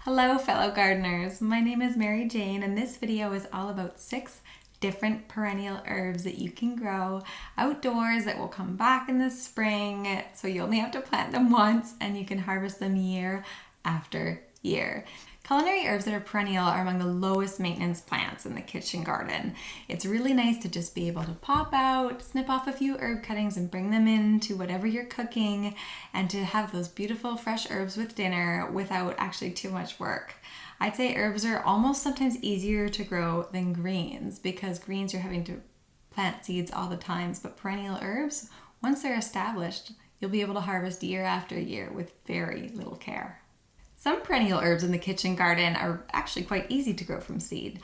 Hello fellow gardeners, my name is Mary Jane and this video is all about 6 different perennial herbs that you can grow outdoors that will come back in the spring, so you only have to plant them once and you can harvest them year after year. Culinary herbs that are perennial are among the lowest maintenance plants in the kitchen garden. It's really nice to just be able to pop out, snip off a few herb cuttings and bring them into whatever you're cooking, and to have those beautiful fresh herbs with dinner without actually too much work. I'd say herbs are almost sometimes easier to grow than greens, because greens you're having to plant seeds all the time, but perennial herbs, once they're established, you'll be able to harvest year after year with very little care. Some perennial herbs in the kitchen garden are actually quite easy to grow from seed.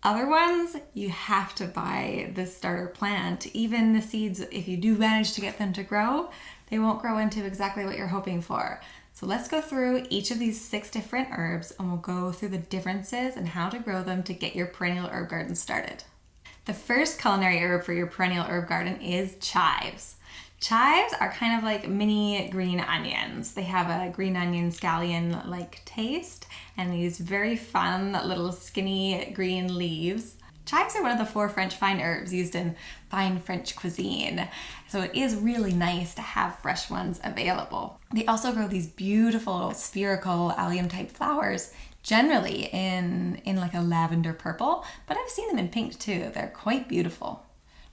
Other ones, you have to buy the starter plant. Even the seeds, if you do manage to get them to grow, they won't grow into exactly what you're hoping for. So let's go through each of these 6 different herbs and we'll go through the differences and how to grow them to get your perennial herb garden started. The first culinary herb for your perennial herb garden is chives. Chives are kind of like mini green onions. They have a green onion scallion-like taste and these very fun little skinny green leaves. Chives are one of the 4 French fine herbs used in fine French cuisine, so it is really nice to have fresh ones available. They also grow these beautiful spherical allium-type flowers, generally in like a lavender purple, but I've seen them in pink too. They're quite beautiful.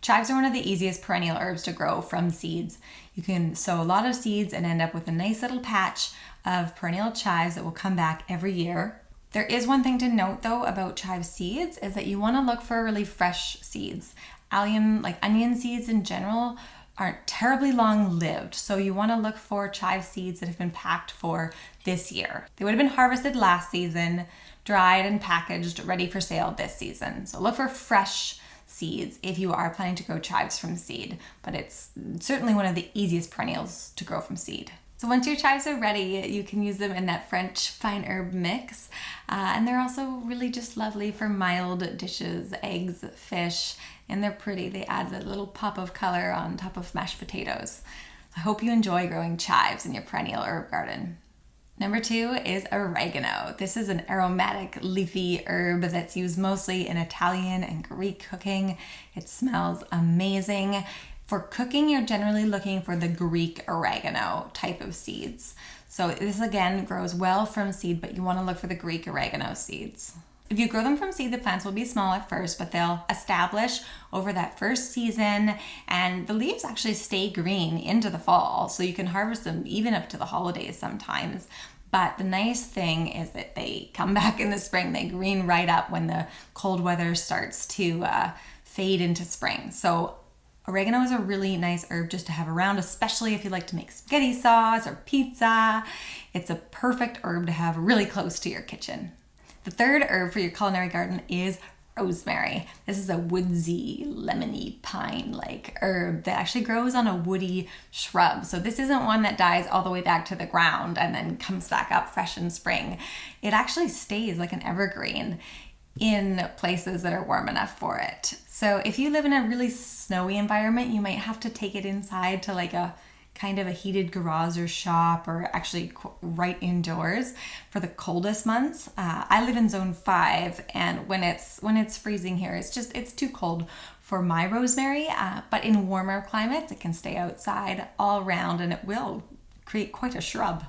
Chives are one of the easiest perennial herbs to grow from seeds. You can sow a lot of seeds and end up with a nice little patch of perennial chives that will come back every year. There is one thing to note though about chive seeds, is that you want to look for really fresh seeds. Allium, like onion seeds in general, aren't terribly long lived, so you want to look for chive seeds that have been packed for this year. They would have been harvested last season, dried and packaged, ready for sale this season. So look for fresh seeds if you are planning to grow chives from seed, but it's certainly one of the easiest perennials to grow from seed. So once your chives are ready, you can use them in that French fine herb mix, and they're also really just lovely for mild dishes, eggs, fish, and they're pretty. They add a little pop of color on top of mashed potatoes. I hope you enjoy growing chives in your perennial herb garden. Number 2 is oregano. This is an aromatic leafy herb that's used mostly in Italian and Greek cooking. It smells amazing. For cooking, you're generally looking for the Greek oregano type of seeds. So this again grows well from seed, but you want to look for the Greek oregano seeds. If you grow them from seed, the plants will be small at first, but they'll establish over that first season, and the leaves actually stay green into the fall, so you can harvest them even up to the holidays sometimes. But the nice thing is that they come back in the spring. They green right up when the cold weather starts to fade into spring. So oregano is a really nice herb just to have around, especially if you like to make spaghetti sauce or pizza. It's a perfect herb to have really close to your kitchen. The third herb for your culinary garden is rosemary. This is a woodsy, lemony, pine-like herb that actually grows on a woody shrub. So this isn't one that dies all the way back to the ground and then comes back up fresh in spring. It actually stays like an evergreen in places that are warm enough for it. So if you live in a really snowy environment, you might have to take it inside to like a kind of a heated garage or shop, or actually right indoors for the coldest months. I live in zone 5, and when it's freezing here, it's too cold for my rosemary, but in warmer climates it can stay outside all around and it will create quite a shrub.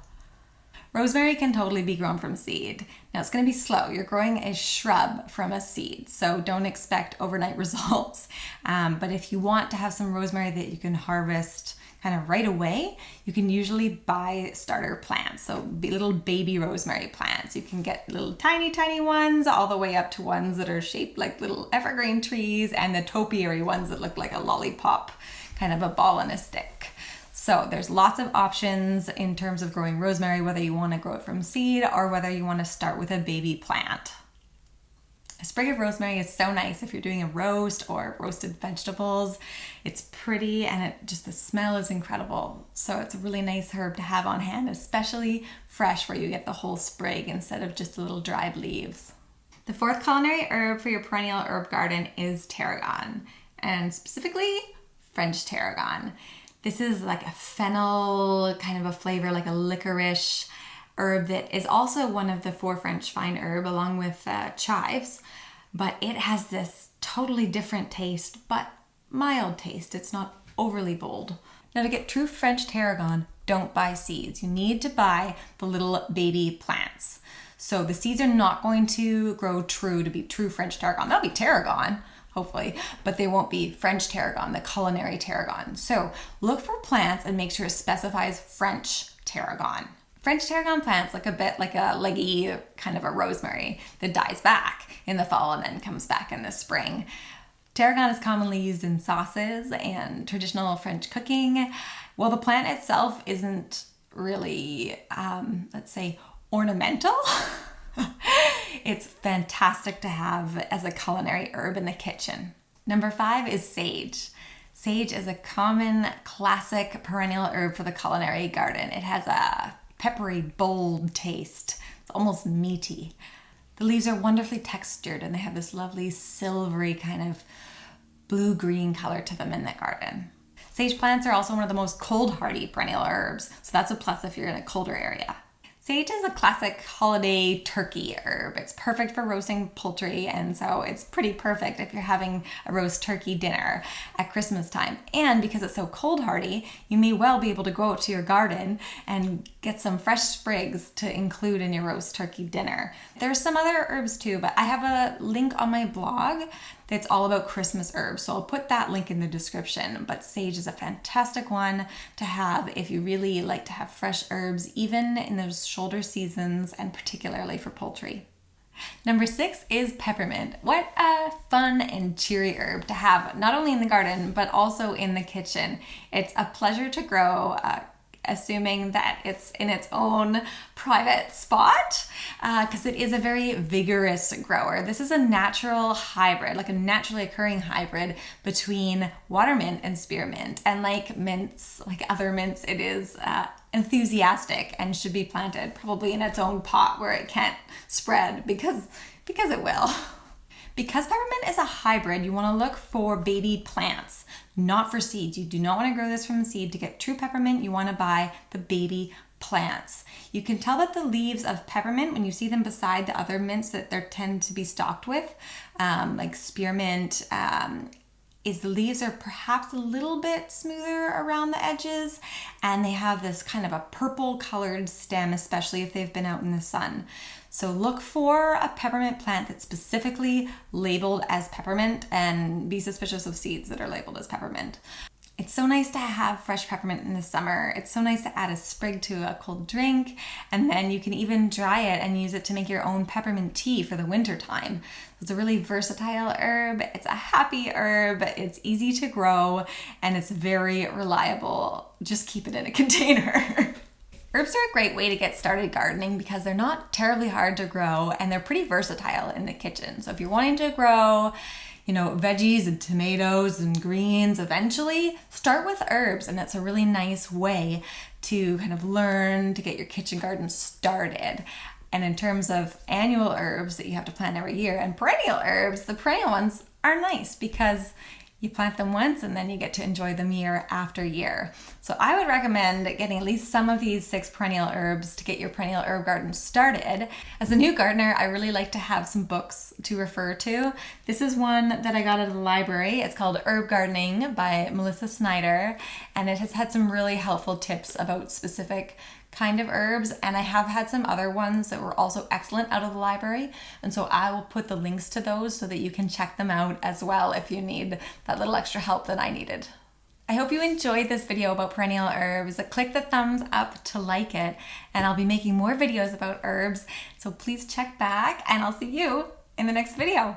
Rosemary can totally be grown from seed. Now it's going to be slow. You're growing a shrub from a seed, so don't expect overnight results. But if you want to have some rosemary that you can harvest kind of right away, you can usually buy starter plants. So little baby rosemary plants. You can get little tiny ones all the way up to ones that are shaped like little evergreen trees, and the topiary ones that look like a lollipop, kind of a ball and a stick. So there's lots of options in terms of growing rosemary, whether you want to grow it from seed or whether you want to start with a baby plant. A sprig of rosemary is so nice if you're doing a roast or roasted vegetables. It's pretty and the smell is incredible. So it's a really nice herb to have on hand, especially fresh where you get the whole sprig instead of just the little dried leaves. The 4th culinary herb for your perennial herb garden is tarragon, and specifically French tarragon. This is like a fennel kind of a flavor, like a licorice. herb that is also one of the 4 French fine herb along with chives, but it has this totally different taste, but mild taste. It's not overly bold. Now, to get true French tarragon, don't buy seeds. You need to buy the little baby plants. So the seeds are not going to grow true to be true French tarragon. They'll be tarragon, hopefully, but they won't be French tarragon, the culinary tarragon. So look for plants and make sure it specifies French tarragon. French tarragon plants look a bit like a leggy kind of a rosemary that dies back in the fall and then comes back in the spring. Tarragon is commonly used in sauces and traditional French cooking. While the plant itself isn't really, let's say, ornamental, it's fantastic to have as a culinary herb in the kitchen. Number 5 is sage. Sage is a common, classic perennial herb for the culinary garden. It has a peppery, bold taste. It's almost meaty. The leaves are wonderfully textured and they have this lovely silvery kind of blue-green color to them in the garden. Sage plants are also one of the most cold-hardy perennial herbs, so that's a plus if you're in a colder area. Sage is a classic holiday turkey herb. It's perfect for roasting poultry, and so it's pretty perfect if you're having a roast turkey dinner at Christmas time. And because it's so cold hardy, you may well be able to go out to your garden and get some fresh sprigs to include in your roast turkey dinner. There's some other herbs too, but I have a link on my blog that's all about Christmas herbs, so I'll put that link in the description. But sage is a fantastic one to have if you really like to have fresh herbs, even in those shoulder seasons, and particularly for poultry. Number 6 is peppermint. What a fun and cheery herb to have, not only in the garden, but also in the kitchen. It's a pleasure to grow, assuming that it's in its own private spot, because it is a very vigorous grower. This is a natural hybrid, like a naturally occurring hybrid between water mint and spearmint. And like mints, like other mints, it is enthusiastic and should be planted probably in its own pot where it can't spread because it will. Because peppermint is a hybrid, you want to look for baby plants, not for seeds. You do not want to grow this from seed. To get true peppermint, you want to buy the baby plants. You can tell that the leaves of peppermint, when you see them beside the other mints that they tend to be stocked with, like spearmint, is the leaves are perhaps a little bit smoother around the edges, and they have this kind of a purple colored stem, especially if they've been out in the sun. So look for a peppermint plant that's specifically labeled as peppermint, and be suspicious of seeds that are labeled as peppermint. It's so nice to have fresh peppermint in the summer. It's so nice to add a sprig to a cold drink, and then you can even dry it and use it to make your own peppermint tea for the winter time. It's a really versatile herb. It's a happy herb. It's easy to grow, and it's very reliable. Just keep it in a container. Herbs are a great way to get started gardening because they're not terribly hard to grow and they're pretty versatile in the kitchen. So if you're wanting to grow, veggies and tomatoes and greens, eventually start with herbs, and that's a really nice way to kind of learn to get your kitchen garden started. And in terms of annual herbs that you have to plant every year and perennial herbs, the perennial ones are nice because you plant them once and then you get to enjoy them year after year. So I would recommend getting at least some of these 6 perennial herbs to get your perennial herb garden started. As a new gardener, I really like to have some books to refer to. This is one that I got at the library. It's called Herb Gardening by Melissa Snyder, and it has had some really helpful tips about specific kind of herbs, and I have had some other ones that were also excellent out of the library, and so I will put the links to those so that you can check them out as well if you need that little extra help that I needed. I hope you enjoyed this video about perennial herbs. Click the thumbs up to like it, and I'll be making more videos about herbs, so please check back, and I'll see you in the next video.